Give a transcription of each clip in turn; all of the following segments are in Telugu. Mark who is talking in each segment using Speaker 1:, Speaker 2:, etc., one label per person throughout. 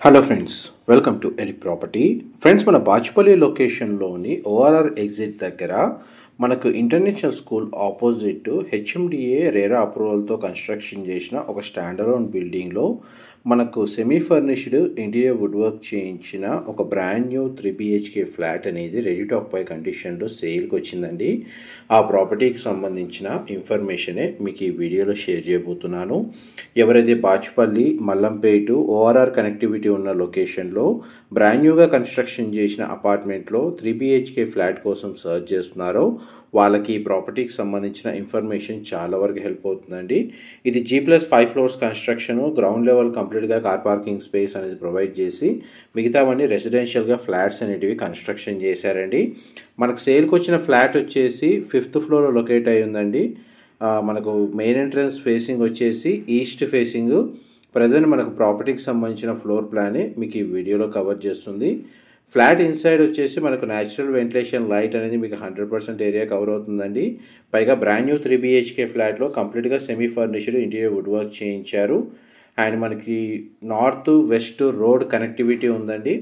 Speaker 1: హలో ఫ్రెండ్స్, వెల్కమ్ టు ఎలిక్ ప్రాపర్టీ. ఫ్రెండ్స్, మన బాచుపల్లి లొకేషన్లోని ఓఆర్ఆర్ ఎగ్జిట్ దగ్గర మనకు international school opposite HMDA RERA అప్రూవల్తో కన్స్ట్రక్షన్ చేసిన ఒక స్టాండర్లోన్ బిల్డింగ్లో మనకు semi furnished interior wood work చేయించిన ఒక బ్రాండ్ న్యూ 3BHK ఫ్లాట్ అనేది రెడీ టు ఆక్యుపై కండిషన్లో సేల్కి వచ్చిందండి. ఆ ప్రాపర్టీకి సంబంధించిన ఇన్ఫర్మేషనే మీకు ఈ వీడియోలో షేర్ చేయబోతున్నాను. ఎవరైతే బాచుపల్లి మల్లంపేట ఓఆర్ఆర్ కనెక్టివిటీ ఉన్న లొకేషన్లో బ్రాండ్ న్యూగా కన్స్ట్రక్షన్ చేసిన అపార్ట్మెంట్లో 3BHK ఫ్లాట్ కోసం సర్చ్ చేస్తున్నారో వాళ్ళకి ఈ ప్రాపర్టీకి సంబంధించిన ఇన్ఫర్మేషన్ చాలా వరకు హెల్ప్ అవుతుందండి. ఇది G+5 floors construction, ground level కంప్లీట్గా కార్ పార్కింగ్ స్పేస్ అనేది ప్రొవైడ్ చేసి మిగతావన్నీ రెసిడెన్షియల్గా ఫ్లాట్స్ అనేటివి కన్స్ట్రక్షన్ చేశారండి. మనకు సేల్కి వచ్చిన ఫ్లాట్ వచ్చేసి 5th ఫ్లోర్లో లొకేట్ అయి ఉందండి. మనకు మెయిన్ ఎంట్రన్స్ ఫేసింగ్ వచ్చేసి ఈస్ట్ ఫేసింగ్. ప్రజెంట్ మనకు ప్రాపర్టీకి సంబంధించిన ఫ్లోర్ ప్లానే మీకు ఈ వీడియోలో కవర్ చేస్తుంది. ఫ్లాట్ ఇన్సైడ్ వచ్చేసి మనకు న్యాచురల్ వెంటిలేషన్ లైట్ అనేది మీకు 100% ఏరియా కవర్ అవుతుందండి. పైగా బ్రాండ్ న్యూ 3BHK ఫ్లాట్లో కంప్లీట్గా semi furnished interior wood work చేయించారు. అండ్ మనకి నార్త్ వెస్ట్ రోడ్ కనెక్టివిటీ ఉందండి.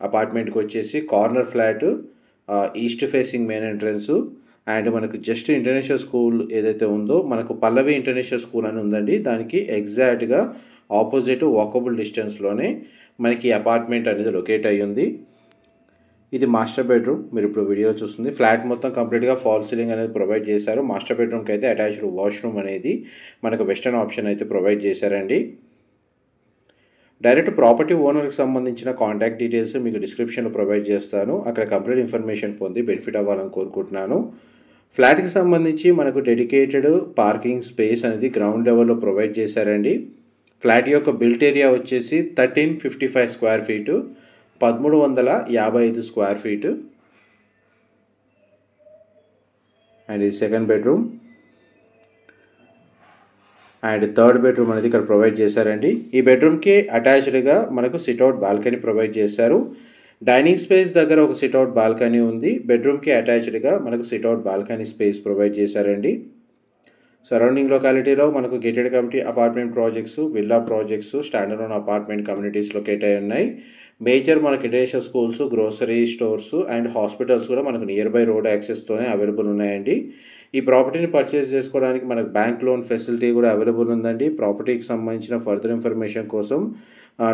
Speaker 1: అపార్ట్మెంట్కి వచ్చేసి corner flat, east facing main entrance. And మనకు జస్ట్ ఇంటర్నేషనల్ స్కూల్ ఏదైతే ఉందో మనకు పల్లవి ఇంటర్నేషనల్ స్కూల్ అని ఉందండి. దానికి ఎగ్జాక్ట్గా ఆపోజిట్ వాకబుల్ డిస్టెన్స్లోనే మనకి అపార్ట్మెంట్ అనేది లొకేట్ అయ్యి ఉంది. ఇది మాస్టర్ బెడ్రూమ్. మీరు ఇప్పుడు వీడియో చూస్తుంది. ఫ్లాట్ మొత్తం కంప్లీట్గా ఫాల్ సీలింగ్ అనేది ప్రొవైడ్ చేశారు. మాస్టర్ బెడ్రూమ్కి అయితే అటాచ్డ్ వాష్రూమ్ అనేది మనకు వెస్టర్న్ ఆప్షన్ అయితే ప్రొవైడ్ చేశారండి. డైరెక్ట్ ప్రాపర్టీ ఓనర్కి సంబంధించిన కాంటాక్ట్ డీటెయిల్స్ మీకు డిస్క్రిప్షన్లో ప్రొవైడ్ చేస్తాను. అక్కడ కంప్లీట్ ఇన్ఫర్మేషన్ పొంది బెనిఫిట్ అవ్వాలని కోరుకుంటున్నాను. ఫ్లాట్కి సంబంధించి మనకు డెడికేటెడ్ పార్కింగ్ స్పేస్ అనేది గ్రౌండ్ లెవెల్లో ప్రొవైడ్ చేశారండి. ఫ్లాట్ యొక్క బిల్ట్ ఏరియా వచ్చేసి 1355 square feet, 1355 square feet. And ఇది second bedroom. And third bedroom అనేది ఇక్కడ ప్రొవైడ్ చేశారండి. ఈ బెడ్రూమ్కి అటాచ్డ్గా మనకు సిట్అవుట్ బాల్కనీ ప్రొవైడ్ చేశారు. డైనింగ్ స్పేస్ దగ్గర ఒక సిట్అవుట్ బాల్కనీ ఉంది. బెడ్రూమ్కి అటాచ్డ్గా మనకు సిట్అవుట్ బాల్కనీ స్పేస్ ప్రొవైడ్ చేశారండి. సరౌండింగ్ లొకాలిటీలో మనకు gated community apartment projects, villa projects, standard apartment communities locate అయి ఉన్నాయి. మేజర్ మనకి international schools, grocery stores and hospitals కూడా మనకు నియర్ బై రోడ్ యాక్సెస్తోనే అవైలబుల్ ఉన్నాయండి. ఈ ప్రాపర్టీని పర్చేస్ చేసుకోవడానికి మనకు బ్యాంక్ లోన్ ఫెసిలిటీ కూడా అవైలబుల్ ఉందండి. ప్రాపర్టీకి సంబంధించిన ఫర్దర్ ఇన్ఫర్మేషన్ కోసం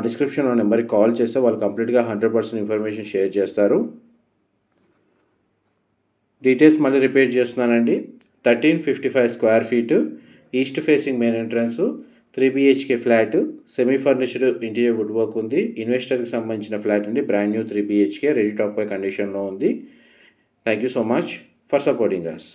Speaker 1: డిస్క్రిప్షన్లో నెంబర్కి కాల్ చేస్తే వాళ్ళు కంప్లీట్గా 100% ఇన్ఫర్మేషన్ షేర్ చేస్తారు. డీటెయిల్స్ మళ్ళీ రిపీట్ చేస్తున్నానండి. 1355 square feet, east facing main entrance, 3BHK flat, semi furnished interior wood work ఉంది. ఇన్వెస్టర్కి సంబంధించిన ఫ్లాట్ అండి. Brand new 3BHK ready to occupy కండిషన్లో ఉంది. Thank you so much for supporting us.